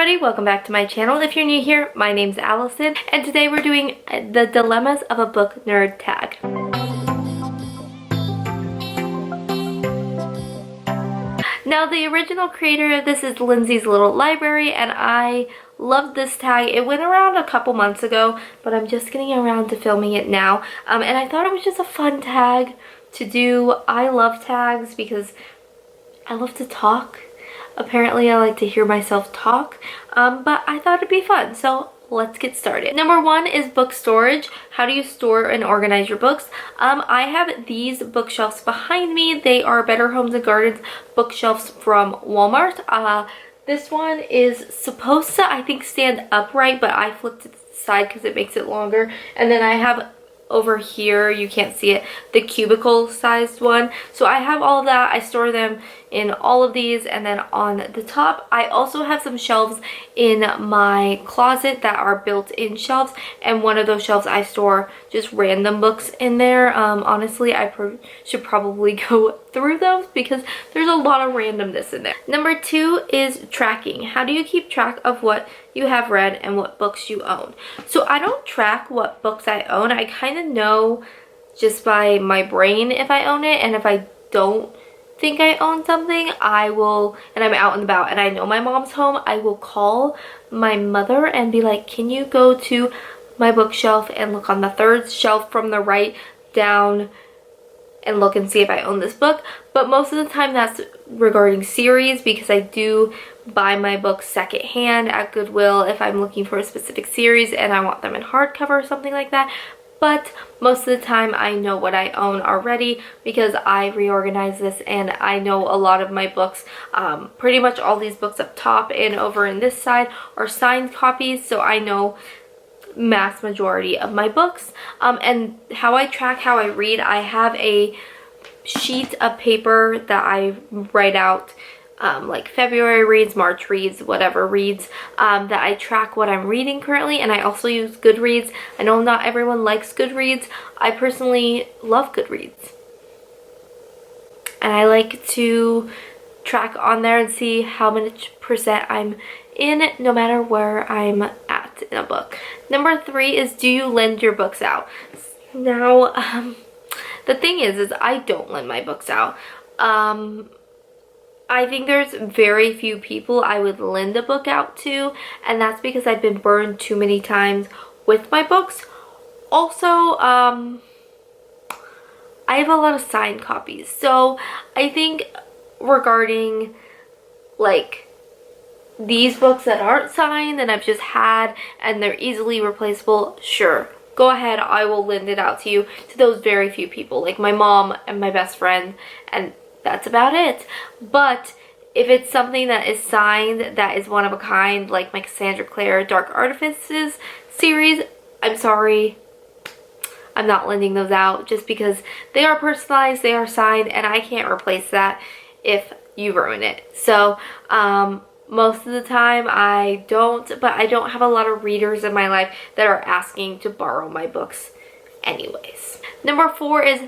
everybody, welcome back to my channel. If you're new here, my name's Allison, and today we're doing the dilemmas of a book nerd tag. Now, the original creator of this is Lindsay's Little Library, and I love this tag. It went around a couple months ago, but I'm just getting around to filming it now. And I thought it was just a fun tag to do. I love tags because I love to talk. Apparently I like to hear myself talk, but I thought it'd be fun, so let's get started. Number one is book storage. How do you store and organize your books? I have these bookshelves behind me. They are Better Homes and Gardens bookshelves from Walmart. This one is supposed to, I think, stand upright, but I flipped it to the side because it makes it longer. And then I have over here, you can't see it, the cubicle sized one. So I have all of that. I store them in all of these, and then on the top I also have some shelves in my closet that are built-in shelves, and one of those shelves I store just random books in there. Honestly, I should probably go through those because there's a lot of randomness in there. Number two is tracking. How do you keep track of what you have read and what books you own? So I don't track what books I own. I kind of know just by my brain if I own it, and if I don't think I own something, I will, and I'm out and about and I know my mom's home, I will call my mother and be like, can you go to my bookshelf and look on the third shelf from the right down and look and see if I own this book. But most of the time that's regarding series, because I do buy my books secondhand at Goodwill if I'm looking for a specific series and I want them in hardcover or something like that. But most of the time I know what I own already because I reorganize this, and I know a lot of my books, pretty much all these books up top and over in this side are signed copies, so I know mass majority of my books. And how I track how I read, I have a sheet of paper that I write out like February reads, March reads, whatever reads, that I track what I'm reading currently. And I also use Goodreads. I know not everyone likes Goodreads. I personally love Goodreads, and I like to track on there and see how much percent I'm in no matter where I'm at in a book. Number three is, do you lend your books out? Now, the thing is I don't lend my books out. I think there's very few people I would lend a book out to, and that's because I've been burned too many times with my books. Also, I have a lot of signed copies, so I think regarding like these books that aren't signed and I've just had and they're easily replaceable, sure, go ahead, I will lend it out to you, to those very few people, like my mom and my best friend, and that's about it. But if it's something that is signed, that is one of a kind, like my Cassandra Clare Dark Artifices series, I'm sorry, I'm not lending those out, just because they are personalized, they are signed, and I can't replace that if you ruin it. So most of the time I don't, but I don't have a lot of readers in my life that are asking to borrow my books anyways. Number four is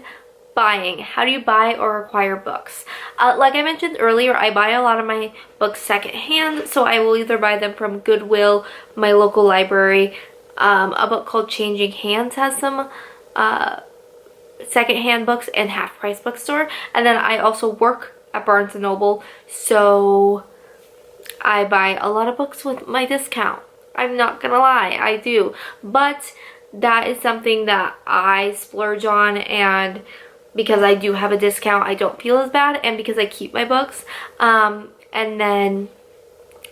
buying. How do you buy or acquire books? Like I mentioned earlier, I buy a lot of my books secondhand, so I will either buy them from Goodwill, my local library. A book called Changing Hands has some secondhand books, and Half Price Bookstore. And then I also work at Barnes & Noble, so I buy a lot of books with my discount. I'm not gonna lie, I do. But that is something that I splurge on, and because I do have a discount, I don't feel as bad, and because I keep my books, and then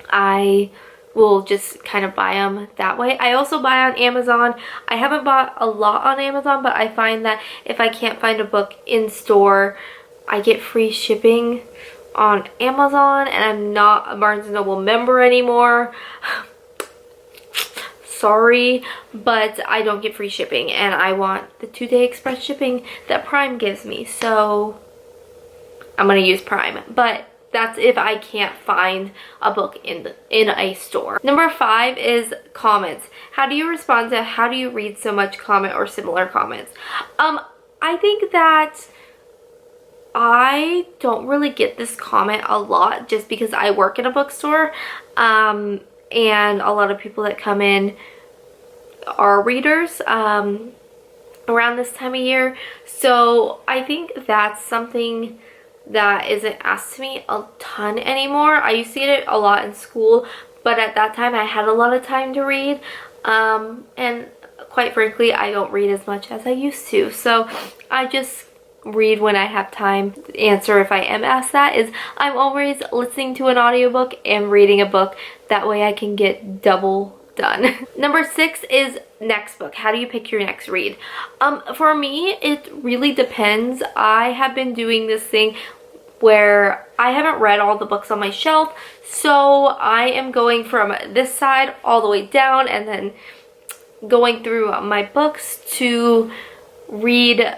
I will just kind of buy them that way. I also buy on Amazon. I haven't bought a lot on Amazon, but I find that if I can't find a book in store, I get free shipping on Amazon, and I'm not a Barnes & Noble member anymore. Sorry, but I don't get free shipping, and I want the 2-day express shipping that Prime gives me, so I'm gonna use Prime. But that's if I can't find a book in a store. Number five is comments. How do you respond to, how do you read so much comment or similar comments? I think that I don't really get this comment a lot just because I work in a bookstore, and a lot of people that come in are readers around this time of year. So I think that's something that isn't asked to me a ton anymore. I used to get it a lot in school, but at that time I had a lot of time to read, and quite frankly I don't read as much as I used to, so I just read when I have time. The answer, if I am asked that, is I'm always listening to an audiobook and reading a book. That way I can get double done. Number 6 is next book. How do you pick your next read? For me, it really depends. I have been doing this thing where I haven't read all the books on my shelf, so I am going from this side all the way down and then going through my books to read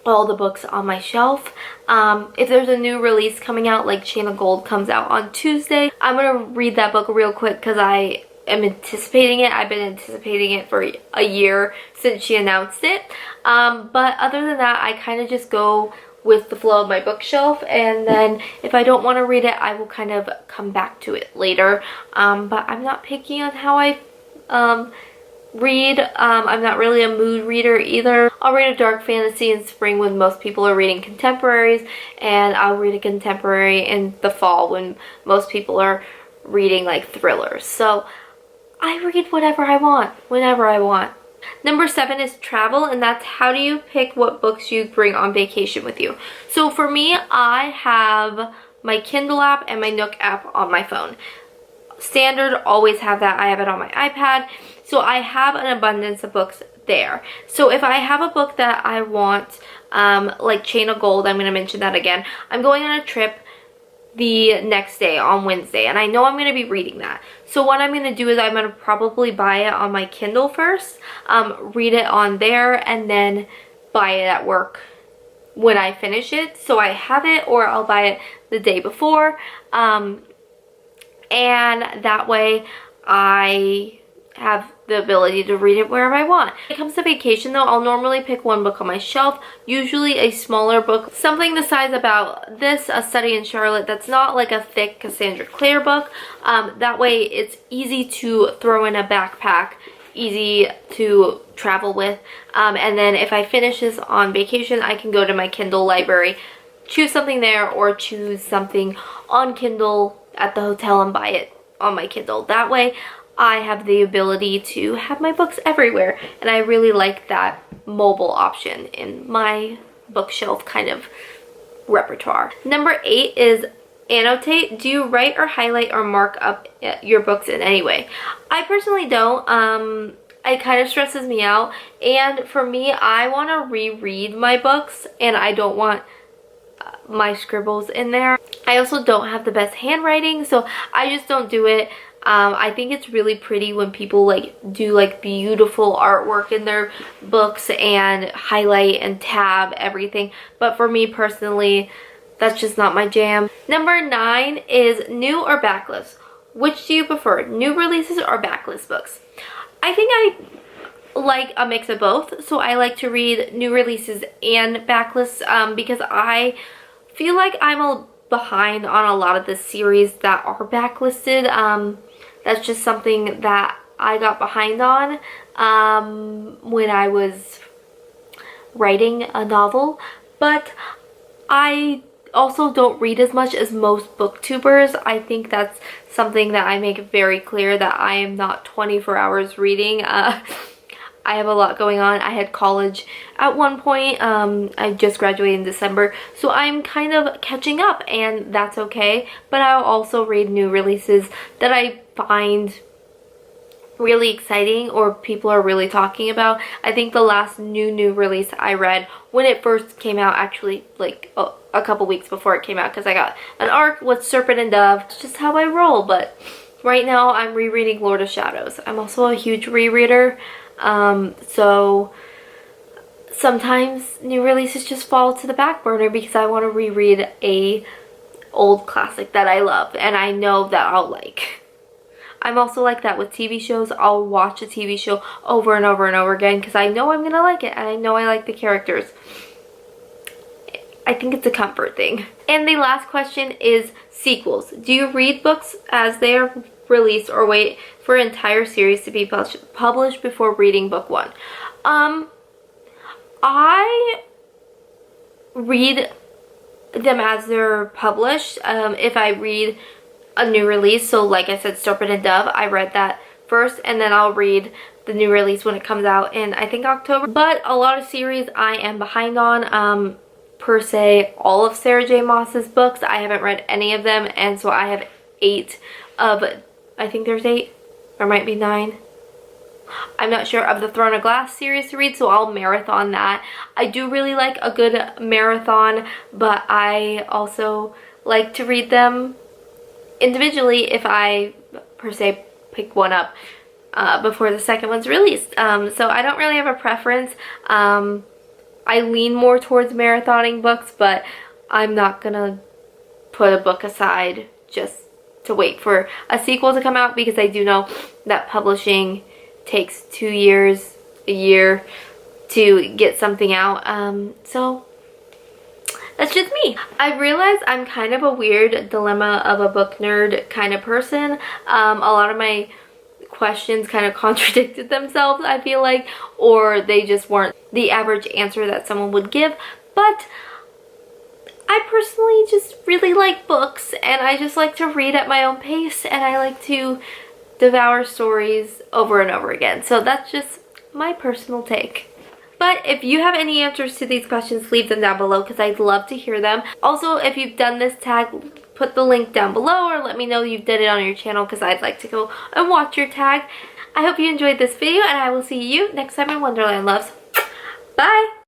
all the books on my shelf. If there's a new release coming out, like Chain of Gold comes out on Tuesday, I'm gonna read that book real quick because I am anticipating it. I've been anticipating it for a year since she announced it. But other than that, I kind of just go with the flow of my bookshelf, and then if I don't want to read it, I will kind of come back to it later. But I'm not picky on how I read. I'm not really a mood reader either. I'll read a dark fantasy in spring when most people are reading contemporaries, and I'll read a contemporary in the fall when most people are reading like thrillers. So I read whatever I want, whenever I want. Number 7 is travel, and that's how do you pick what books you bring on vacation with you. So for me, I have my Kindle app and my Nook app on my phone. Standard, always have that. I have it on my iPad. So I have an abundance of books there. So if I have a book that I want, like Chain of Gold, I'm going to mention that again. I'm going on a trip the next day on Wednesday, and I know I'm going to be reading that. So what I'm going to do is I'm going to probably buy it on my Kindle first, read it on there, and then buy it at work when I finish it. So I have it, or I'll buy it the day before, and that way I have the ability to read it wherever I want. When it comes to vacation though, I'll normally pick one book on my shelf, usually a smaller book, something the size about this, A Study in Charlotte, that's not like a thick Cassandra Clare book. That way it's easy to throw in a backpack, easy to travel with, and then if I finish this on vacation, I can go to my Kindle library, choose something there, or choose something on Kindle at the hotel and buy it on my Kindle. That way I have the ability to have my books everywhere, and I really like that mobile option in my bookshelf kind of repertoire. Number 8 is annotate. Do you write or highlight or mark up your books in any way? I personally don't. It kind of stresses me out, and for me, I want to reread my books, and I don't want my scribbles in there. I also don't have the best handwriting, so I just don't do it. I think it's really pretty when people like do like beautiful artwork in their books and highlight and tab everything, but for me personally, that's just not my jam. Number 9 is new or backlist. Which do you prefer, new releases or backlist books? I think I like a mix of both, so I like to read new releases and backlists because I feel like I'm behind on a lot of the series that are backlisted. That's just something that I got behind on when I was writing a novel, but I also don't read as much as most booktubers. I think that's something that I make very clear, that I am not 24 hours reading. I have a lot going on. I had college at one point. I just graduated in December, so I'm kind of catching up, and that's okay. But I'll also read new releases that I find really exciting or people are really talking about. I think the last new release I read when it first came out, actually like a couple weeks before it came out, because I got an ARC with Serpent and Dove. It's just how I roll. But right now I'm rereading Lord of Shadows. I'm also a huge rereader. So sometimes new releases just fall to the back burner because I want to reread a old classic that I love and I know that I'll like. I'm also like that with TV shows. I'll watch a TV show over and over and over again because I know I'm gonna like it and I know I like the characters. I think it's a comfort thing. And the last question is sequels. Do you read books as they are release or wait for an entire series to be published before reading book 1? I read them as they're published. If I read a new release, so like I said, Serpent and Dove, I read that first, and then I'll read the new release when it comes out in, I think, October. But a lot of series I am behind on. Per se, all of Sarah J. Maas's books, I haven't read any of them, and so I have 8 of, I think there's 8, or might be 9. I'm not sure, of the Throne of Glass series to read, so I'll marathon that. I do really like a good marathon, but I also like to read them individually if I, per se, pick one up before the second one's released. So I don't really have a preference. I lean more towards marathoning books, but I'm not gonna put a book aside just to wait for a sequel to come out, because I do know that publishing takes 2 years, a year to get something out. So that's just me. I realize I'm kind of a weird dilemma of a book nerd kind of person. A lot of my questions kind of contradicted themselves, I feel like, or they just weren't the average answer that someone would give. But I personally just really like books, and I just like to read at my own pace, and I like to devour stories over and over again. So that's just my personal take. But if you have any answers to these questions, leave them down below, because I'd love to hear them. Also, if you've done this tag, put the link down below, or let me know you did it on your channel, because I'd like to go and watch your tag. I hope you enjoyed this video, and I will see you next time in Wonderland, loves. Bye!